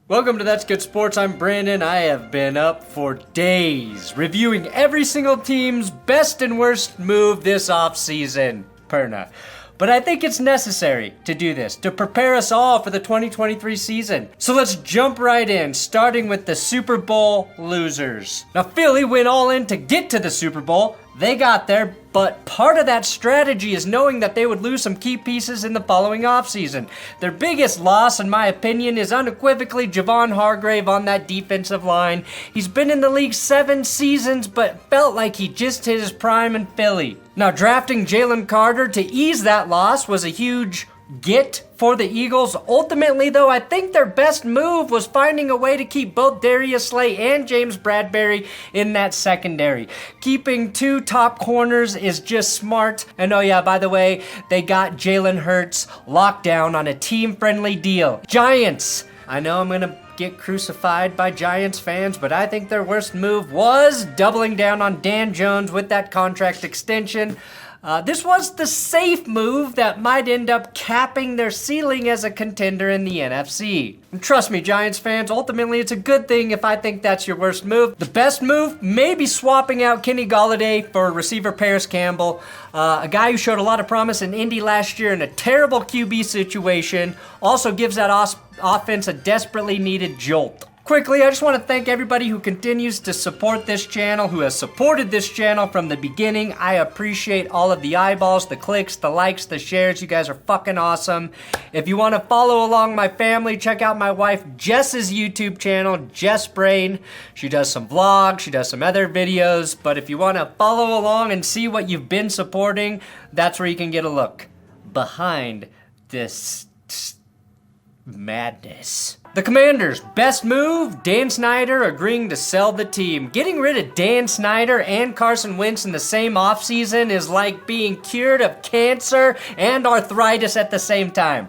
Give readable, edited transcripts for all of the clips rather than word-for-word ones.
Welcome to That's Good Sports. I'm Brandon. I have been up for days reviewing every single team's best and worst move this offseason. Perna. But I think it's necessary to do this to prepare us all for the 2023 season. So let's jump right in, starting with the Super Bowl losers. Now, Philly went all in to get to the Super Bowl. They got there, but part of that strategy is knowing that they would lose some key pieces in the following offseason. Their biggest loss, in my opinion, is unequivocally Javon Hargrave on that defensive line. He's been in the league 7 seasons, but felt like he just hit his prime in Philly. Now, drafting Jalen Carter to ease that loss was a huge get for the Eagles. Ultimately, though, I think their best move was finding a way to keep both Darius Slay and James Bradberry in that secondary. Keeping 2 top corners is just smart. And oh yeah, by the way, they got Jalen Hurts locked down on a team-friendly deal. Giants. I know I'm gonna get crucified by Giants fans, but I think their worst move was doubling down on Dan Jones with that contract extension. This was the safe move that might end up capping their ceiling as a contender in the NFC. And trust me, Giants fans, ultimately it's a good thing if I think that's your worst move. The best move, maybe swapping out Kenny Golladay for receiver Paris Campbell, a guy who showed a lot of promise in Indy last year in a terrible QB situation, also gives that offense a desperately needed jolt. Quickly, I just want to thank everybody who continues to support this channel, who has supported this channel from the beginning. I appreciate all of the eyeballs, the clicks, the likes, the shares. You guys are fucking awesome. If you want to follow along my family, check out my wife Jess's YouTube channel, Jess Brain. She does some vlogs, she does some other videos, but if you want to follow along and see what you've been supporting, that's where you can get a look behind this madness. The Commanders' best move, Dan Snyder agreeing to sell the team. Getting rid of Dan Snyder and Carson Wentz in the same offseason is like being cured of cancer and arthritis at the same time.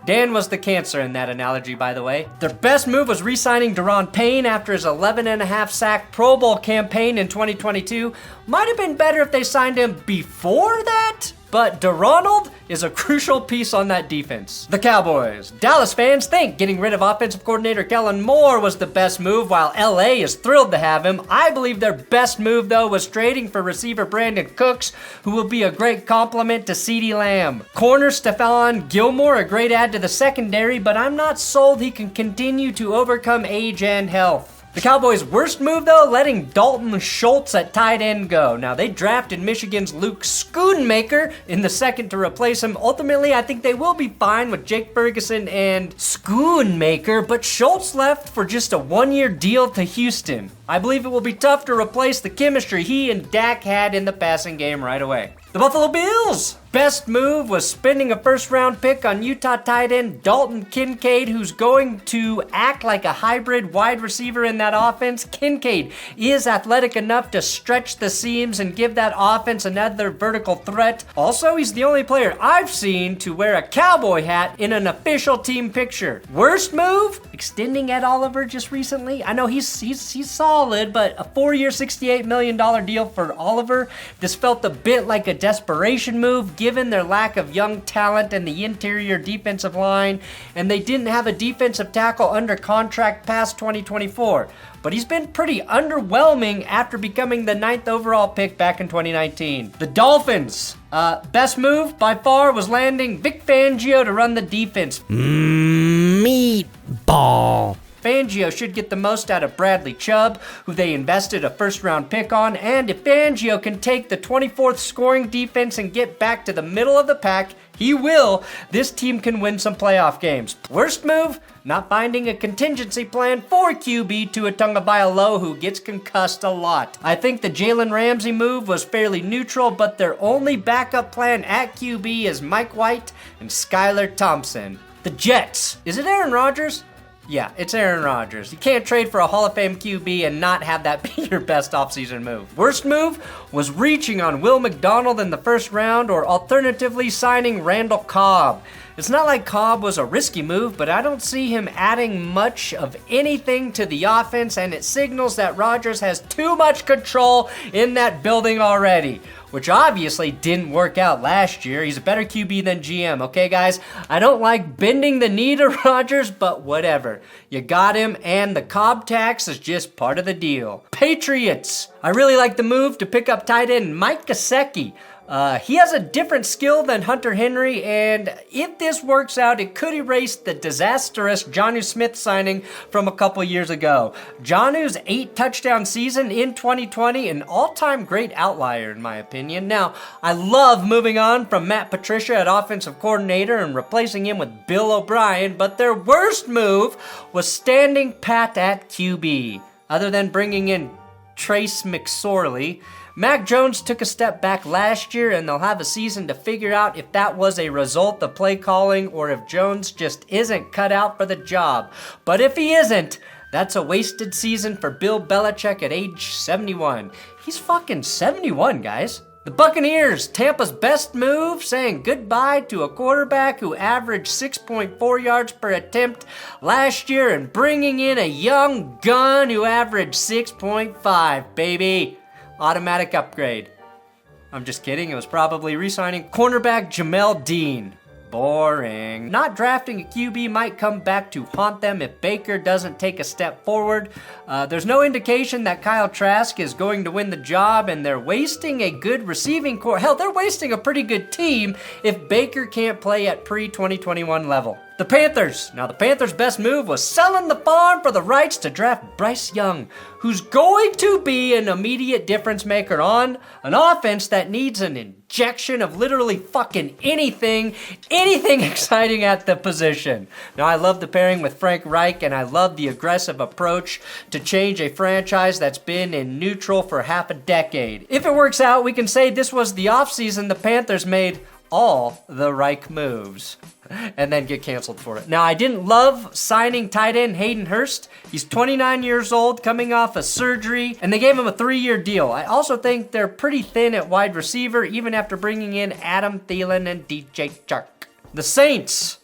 Dan was the cancer in that analogy, by the way. Their best move was re-signing Daron Payne after his 11.5 sack Pro Bowl campaign in 2022. Might have been better if they signed him before that, but DeRonald is a crucial piece on that defense. The Cowboys. Dallas fans think getting rid of offensive coordinator Kellen Moore was the best move, while LA is thrilled to have him. I believe their best move, though, was trading for receiver Brandon Cooks, who will be a great complement to CeeDee Lamb. Corner Stephon Gilmore, a great add to the secondary, but I'm not sold he can continue to overcome age and health. The Cowboys' worst move, though, letting Dalton Schultz at tight end go. Now, they drafted Michigan's Luke Schoonmaker in the second to replace him. Ultimately, I think they will be fine with Jake Ferguson and Schoonmaker, but Schultz left for just a 1-year deal to Houston. I believe it will be tough to replace the chemistry he and Dak had in the passing game right away. The Buffalo Bills' best move was spending a first-round pick on Utah tight end Dalton Kincaid, who's going to act like a hybrid wide receiver in that offense. Kincaid is athletic enough to stretch the seams and give that offense another vertical threat. Also, he's the only player I've seen to wear a cowboy hat in an official team picture. Worst move? Extending Ed Oliver just recently. I know he's solid, but a 4-year, $68 million deal for Oliver. This felt a bit like a desperation move given their lack of young talent and the interior defensive line, and they didn't have a defensive tackle under contract past 2024. But he's been pretty underwhelming after becoming the 9th overall pick back in 2019. The Dolphins. Best move by far was landing Vic Fangio to run the defense. Meatball. Fangio should get the most out of Bradley Chubb, who they invested a first-round pick on, and if Fangio can take the 24th scoring defense and get back to the middle of the pack, he will. This team can win some playoff games. Worst move? Not finding a contingency plan for QB Tua Tagovailoa, who gets concussed a lot. I think the Jalen Ramsey move was fairly neutral, but their only backup plan at QB is Mike White and Skylar Thompson. The Jets. Is it Aaron Rodgers? Yeah, it's Aaron Rodgers. You can't trade for a Hall of Fame QB and not have that be your best offseason move. Worst move was reaching on Will McDonald in the first round or alternatively signing Randall Cobb. It's not like Cobb was a risky move, but I don't see him adding much of anything to the offense, and it signals that Rodgers has too much control in that building already, which obviously didn't work out last year. He's a better QB than GM, okay, guys? I don't like bending the knee to Rodgers, but whatever. You got him, and the Cobb tax is just part of the deal. Patriots. I really like the move to pick up tight end Mike Gesicki. He has a different skill than Hunter Henry, and if this works out, it could erase the disastrous Jonnu Smith signing from a couple years ago. Jonnu's 8-touchdown season in 2020, an all-time great outlier in my opinion. Now, I love moving on from Matt Patricia at offensive coordinator and replacing him with Bill O'Brien, but their worst move was standing pat at QB. Other than bringing in Trace McSorley, Mac Jones took a step back last year, and they'll have a season to figure out if that was a result of play calling or if Jones just isn't cut out for the job. But if he isn't, that's a wasted season for Bill Belichick at age 71. He's fucking 71, guys. The Buccaneers, Tampa's best move, saying goodbye to a quarterback who averaged 6.4 yards per attempt last year and bringing in a young gun who averaged 6.5, baby. Automatic upgrade. I'm just kidding. It was probably re-signing cornerback Jamel Dean. Boring. Not drafting a QB might come back to haunt them if Baker doesn't take a step forward. There's no indication that Kyle Trask is going to win the job, and they're wasting a good receiving core. Hell, they're wasting a pretty good team if Baker can't play at pre-2021 level. The Panthers. Now, the Panthers' best move was selling the farm for the rights to draft Bryce Young, who's going to be an immediate difference maker on an offense that needs an injection of literally fucking anything exciting at the position. Now, I love the pairing with Frank Reich, and I love the aggressive approach to change a franchise that's been in neutral for half a decade. If it works out, we can say this was the offseason the Panthers made all the Reich moves and then get canceled for it. Now, I didn't love signing tight end Hayden Hurst. He's 29 years old, coming off a surgery, and they gave him a 3-year deal. I also think they're pretty thin at wide receiver, even after bringing in Adam Thielen and DJ Chark. The Saints,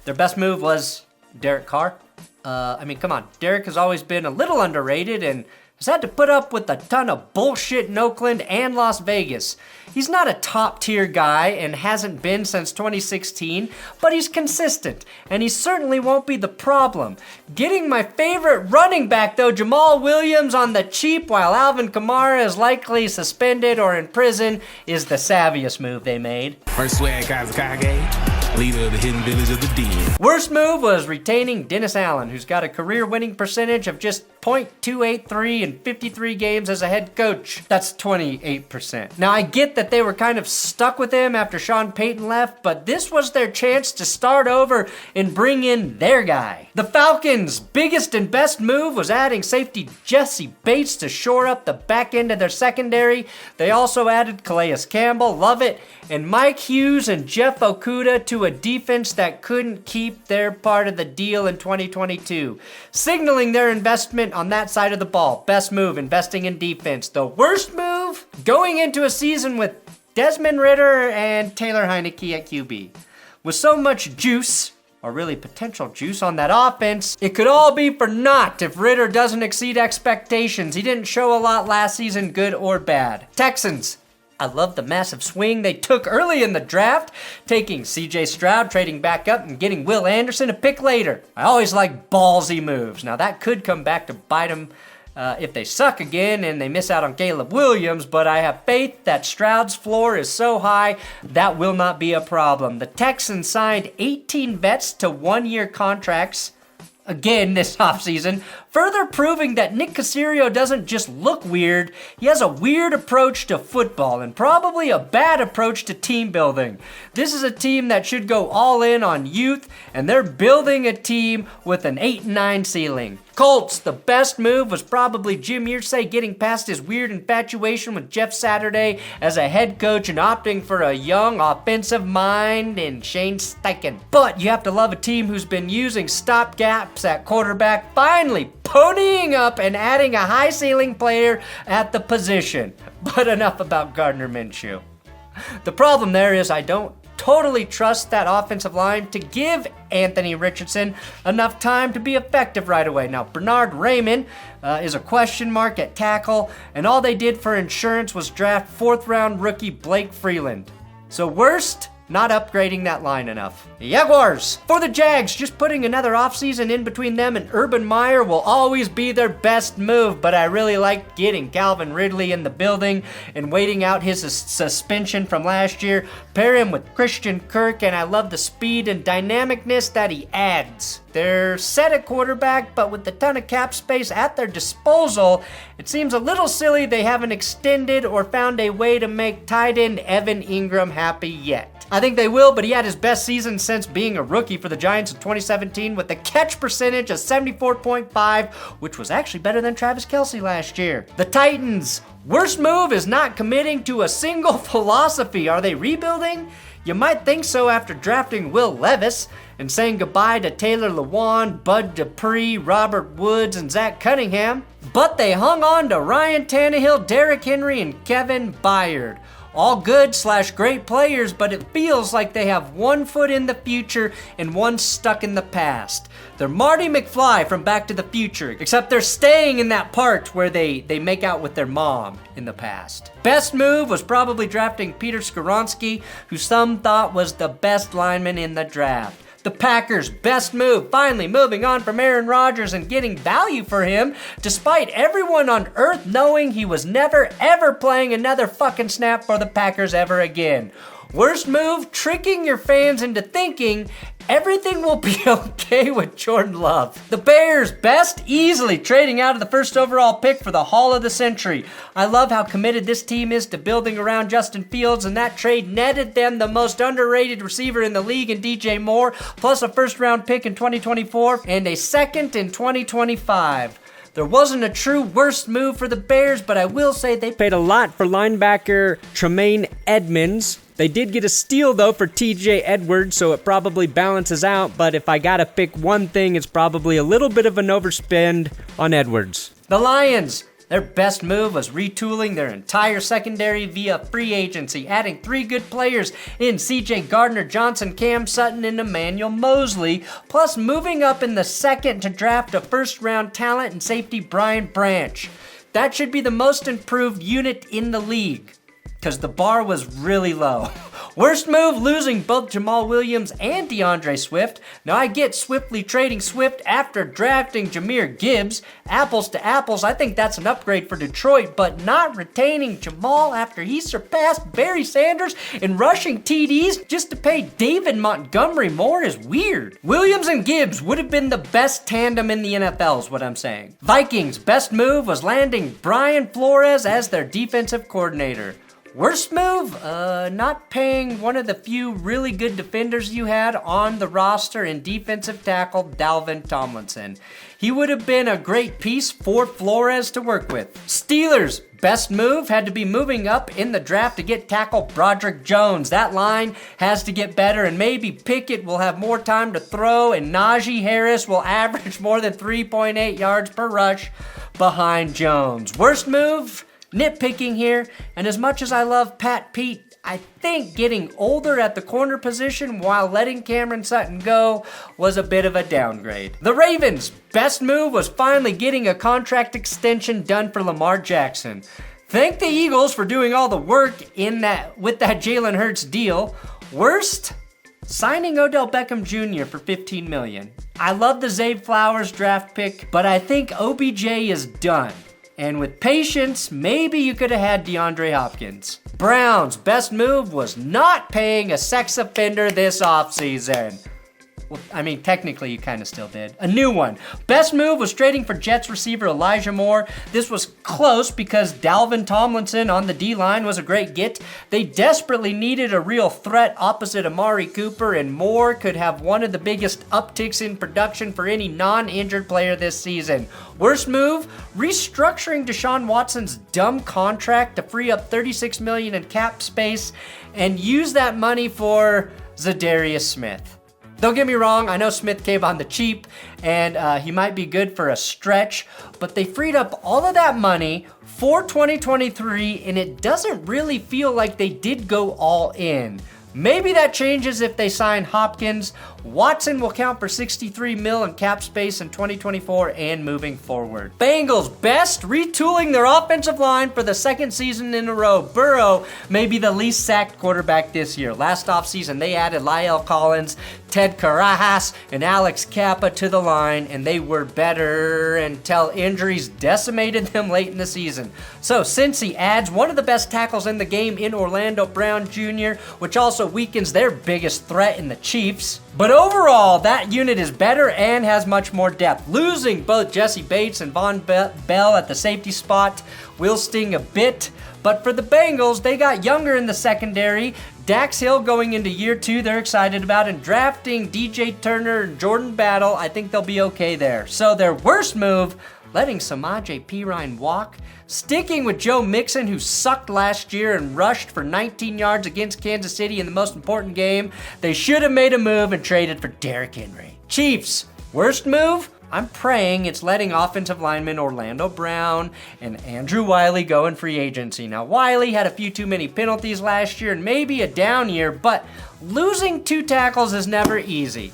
their best move was Derek Carr. Come on. Derek has always been a little underrated and has had to put up with a ton of bullshit in Oakland and Las Vegas. He's not a top-tier guy and hasn't been since 2016, but he's consistent, and he certainly won't be the problem. Getting my favorite running back, though, Jamal Williams, on the cheap while Alvin Kamara is likely suspended or in prison, is the savviest move they made. First swag Kazakage, leader of the hidden village of the Den. Worst move was retaining Dennis Allen, who's got a career winning percentage of just .283 in 53 games as a head coach. That's 28%. Now, I get that they were kind of stuck with him after Sean Payton left, but this was their chance to start over and bring in their guy. The Falcons' biggest and best move was adding safety Jesse Bates to shore up the back end of their secondary. They also added Calais Campbell, love it, and Mike Hughes and Jeff Okudah to a defense that couldn't keep their part of the deal in 2022, signaling their investment on that side of the ball. Best move, investing in defense. The worst move, going into a season with Desmond Ridder and Taylor Heineke at QB. With so much juice, or really potential juice on that offense, it could all be for naught if Ridder doesn't exceed expectations. He didn't show a lot last season, good or bad. Texans. I love the massive swing they took early in the draft, taking CJ Stroud, trading back up, and getting Will Anderson a pick later. I always like ballsy moves. Now, that could come back to bite them if they suck again and they miss out on Caleb Williams, but I have faith that Stroud's floor is so high that will not be a problem. The Texans signed 18 vets to 1-year contracts again this offseason, further proving that Nick Caserio doesn't just look weird, he has a weird approach to football and probably a bad approach to team building. This is a team that should go all in on youth, and they're building a team with an 8-9 ceiling. Colts, the best move was probably Jim Irsay getting past his weird infatuation with Jeff Saturday as a head coach and opting for a young offensive mind in Shane Steichen. But you have to love a team who's been using stopgaps at quarterback, finally ponying up and adding a high ceiling player at the position. But enough about Gardner Minshew. The problem there is I don't totally trust that offensive line to give Anthony Richardson enough time to be effective right away. Now, Bernard Raymond is a question mark at tackle, and all they did for insurance was draft 4th-round rookie Blake Freeland. So worst, not upgrading that line enough. Jaguars. For the Jags, just putting another offseason in between them and Urban Meyer will always be their best move, but I really like getting Calvin Ridley in the building and waiting out his suspension from last year. Pair him with Christian Kirk, and I love the speed and dynamicness that he adds. They're set at quarterback, but with a ton of cap space at their disposal, it seems a little silly they haven't extended or found a way to make tight end Evan Ingram happy yet. I think they will, but he had his best season since being a rookie for the Giants in 2017 with a catch percentage of 74.5, which was actually better than Travis Kelce last year. The Titans. Worst move is not committing to a single philosophy. Are they rebuilding? You might think so after drafting Will Levis and saying goodbye to Taylor Lewan, Bud Dupree, Robert Woods, and Zach Cunningham. But they hung on to Ryan Tannehill, Derrick Henry, and Kevin Byard. All good/great players, but it feels like they have one foot in the future and one stuck in the past. They're Marty McFly from Back to the Future, except they're staying in that part where they make out with their mom in the past. Best move was probably drafting Peter Skoronski, who some thought was the best lineman in the draft. The Packers' best move, finally moving on from Aaron Rodgers and getting value for him, despite everyone on earth knowing he was never ever playing another fucking snap for the Packers ever again. Worst move, tricking your fans into thinking everything will be okay with Jordan Love. The Bears' best, easily trading out of the first overall pick for the Haul of the Century. I love how committed this team is to building around Justin Fields, and that trade netted them the most underrated receiver in the league in DJ Moore, plus a first-round pick in 2024 and a second in 2025. There wasn't a true worst move for the Bears, but I will say they paid a lot for linebacker Tremaine Edmonds. They did get a steal, though, for TJ Edwards, so it probably balances out, but if I gotta pick one thing, it's probably a little bit of an overspend on Edwards. The Lions. Their best move was retooling their entire secondary via free agency, adding 3 good players in CJ Gardner-Johnson, Cam Sutton, and Emmanuel Mosley, plus moving up in the second to draft a first-round talent and safety Brian Branch. That should be the most improved unit in the league, because the bar was really low. Worst move, losing both Jamal Williams and DeAndre Swift. Now I get swiftly trading Swift after drafting Jahmyr Gibbs. Apples to apples, I think that's an upgrade for Detroit, but not retaining Jamal after he surpassed Barry Sanders in rushing TDs just to pay David Montgomery more is weird. Williams and Gibbs would have been the best tandem in the NFL is what I'm saying. Vikings' best move was landing Brian Flores as their defensive coordinator. Worst move? Not paying one of the few really good defenders you had on the roster in defensive tackle Dalvin Tomlinson. He would have been a great piece for Flores to work with. Steelers' best move had to be moving up in the draft to get tackle Broderick Jones. That line has to get better, and maybe Pickett will have more time to throw, and Najee Harris will average more than 3.8 yards per rush behind Jones. Worst move? Nitpicking here, and as much as I love Pat Pete, I think getting older at the corner position while letting Cameron Sutton go was a bit of a downgrade. The Ravens' best move was finally getting a contract extension done for Lamar Jackson. Thank the Eagles for doing all the work with that Jalen Hurts deal. Worst? Signing Odell Beckham Jr. for $15 million. I love the Zay Flowers draft pick, but I think OBJ is done. And with patience, maybe you could have had DeAndre Hopkins. Browns' best move was not paying a sex offender this offseason. Well, I mean, technically you kind of still did. A new one. Best move was trading for Jets receiver Elijah Moore. This was close because Dalvin Tomlinson on the D-line was a great get. They desperately needed a real threat opposite Amari Cooper, and Moore could have one of the biggest upticks in production for any non-injured player this season. Worst move? Restructuring Deshaun Watson's dumb contract to free up $36 million in cap space and use that money for Zadarius Smith. Don't get me wrong, I know Smith came on the cheap, and he might be good for a stretch, but they freed up all of that money for 2023, and it doesn't really feel like they did go all in. Maybe that changes if they sign Hopkins. Watson will count for $63 million in cap space in 2024 and moving forward. Bengals best retooling their offensive line for the second season in a row. Burrow may be the least sacked quarterback this year. Last offseason, they added La'el Collins, Ted Karajas, and Alex Kappa to the line, and they were better until injuries decimated them late in the season. So Cincy adds one of the best tackles in the game in Orlando Brown Jr., which also weakens their biggest threat in the Chiefs. But overall, that unit is better and has much more depth. Losing both Jesse Bates and Von Bell at the safety spot will sting a bit. But for the Bengals, they got younger in the secondary. Dax Hill going into year 2, they're excited about, and drafting DJ Turner and Jordan Battle, I think they'll be okay there. So their worst move, letting Samaje Perine walk, sticking with Joe Mixon, who sucked last year and rushed for 19 yards against Kansas City in the most important game. They should have made a move and traded for Derrick Henry. Chiefs, worst move? I'm praying it's letting offensive lineman Orlando Brown and Andrew Wiley go in free agency. Now, Wiley had a few too many penalties last year and maybe a down year, but losing 2 tackles is never easy.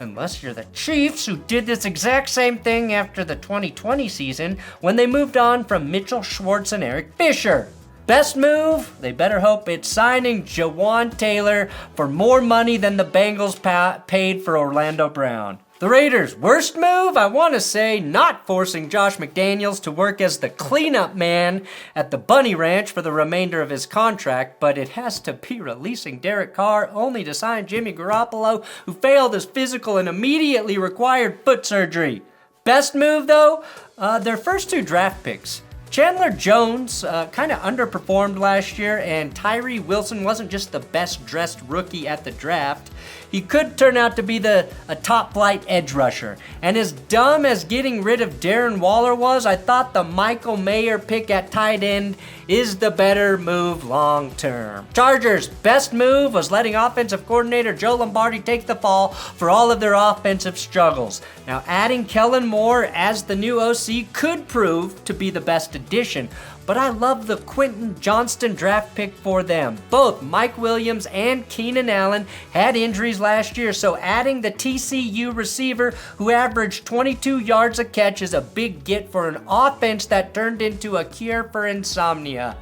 Unless you're the Chiefs, who did this exact same thing after the 2020 season when they moved on from Mitchell Schwartz and Eric Fisher. Best move? They better hope it's signing Jawan Taylor for more money than the Bengals paid for Orlando Brown. The Raiders' worst move? I want to say not forcing Josh McDaniels to work as the cleanup man at the Bunny Ranch for the remainder of his contract, but it has to be releasing Derek Carr only to sign Jimmy Garoppolo, who failed his physical and immediately required foot surgery. Best move, though? Their first 2 draft picks. Chandler Jones kind of underperformed last year, and Tyree Wilson wasn't just the best-dressed rookie at the draft. He could turn out to be a top-flight edge rusher. And as dumb as getting rid of Darren Waller was, I thought the Michael Mayer pick at tight end is the better move long-term. Chargers' best move was letting offensive coordinator Joe Lombardi take the fall for all of their offensive struggles. Now, adding Kellen Moore as the new OC could prove to be the best addition, but I love the Quentin Johnston draft pick for them. Both Mike Williams and Keenan Allen had injuries last year, so adding the TCU receiver who averaged 22 yards a catch is a big get for an offense that turned into a cure for insomnia.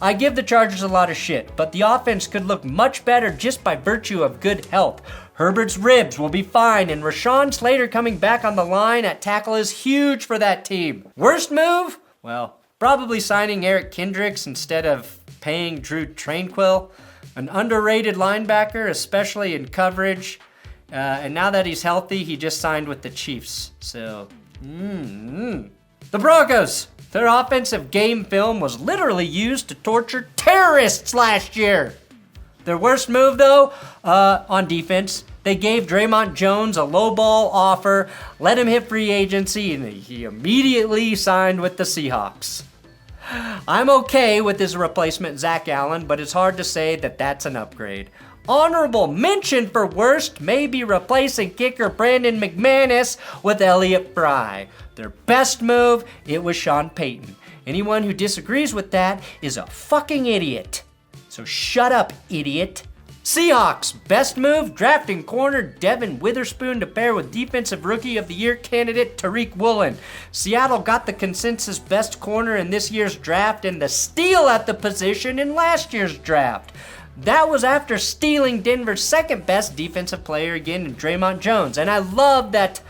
I give the Chargers a lot of shit, but the offense could look much better just by virtue of good health. Herbert's ribs will be fine, and Rashawn Slater coming back on the line at tackle is huge for that team. Worst move? Well, probably signing Eric Kendricks instead of paying Drew Tranquill, an underrated linebacker, especially in coverage. And now that he's healthy, he just signed with the Chiefs. So, The Broncos. Their offensive game film was literally used to torture terrorists last year. Their worst move, though, on defense, they gave Draymond Jones a lowball offer, let him hit free agency, and he immediately signed with the Seahawks. I'm okay with his replacement, Zach Allen, but it's hard to say that that's an upgrade. Honorable mention for worst may be replacing kicker Brandon McManus with Elliott Fry. Their best move, it was Sean Payton. Anyone who disagrees with that is a fucking idiot. So shut up, idiot. Seahawks, best move, drafting corner Devin Witherspoon to pair with Defensive Rookie of the Year candidate Tariq Woolen. Seattle got the consensus best corner in this year's draft and the steal at the position in last year's draft. That was after stealing Denver's second best defensive player again in Draymond Jones. And I love that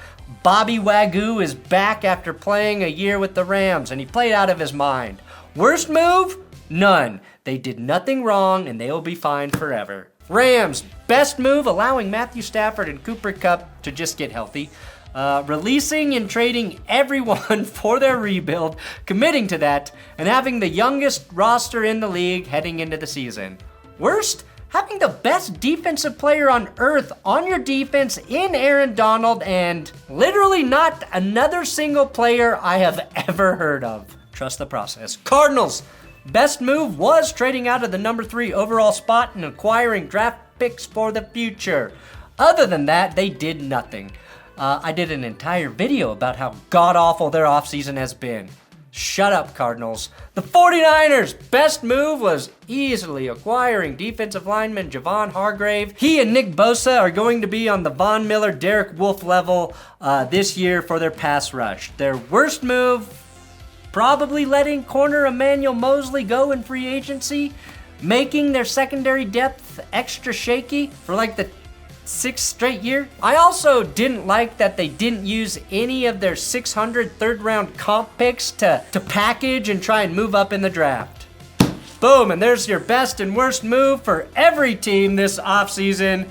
Bobby Wagyu is back after playing a year with the Rams, and he played out of his mind. Worst move? None. They did nothing wrong, and they will be fine forever. Rams, best move, allowing Matthew Stafford and Cooper Kupp to just get healthy. Releasing and trading everyone for their rebuild, committing to that, and having the youngest roster in the league heading into the season. Worst? Having the best defensive player on earth on your defense in Aaron Donald and literally not another single player I have ever heard of. Trust the process. Cardinals. Best move was trading out of the number 3 overall spot and acquiring draft picks for the future. Other than that, they did nothing. I did an entire video about how god-awful their offseason has been. Shut up, Cardinals. The 49ers' best move was easily acquiring defensive lineman Javon Hargrave. He and Nick Bosa are going to be on the Von Miller, Derek Wolfe level this year for their pass rush. Their worst move, probably letting corner Emmanuel Mosley go in free agency, making their secondary depth extra shaky for like the 6th straight year. I also didn't like that they didn't use any of their 600 third-round comp picks to package and try and move up in the draft. Boom, and there's your best and worst move for every team this offseason.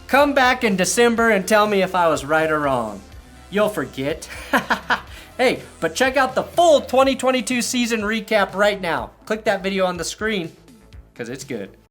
Come back in December and tell me if I was right or wrong. You'll forget. Hey, but check out the full 2022 season recap right now. Click that video on the screen, because it's good.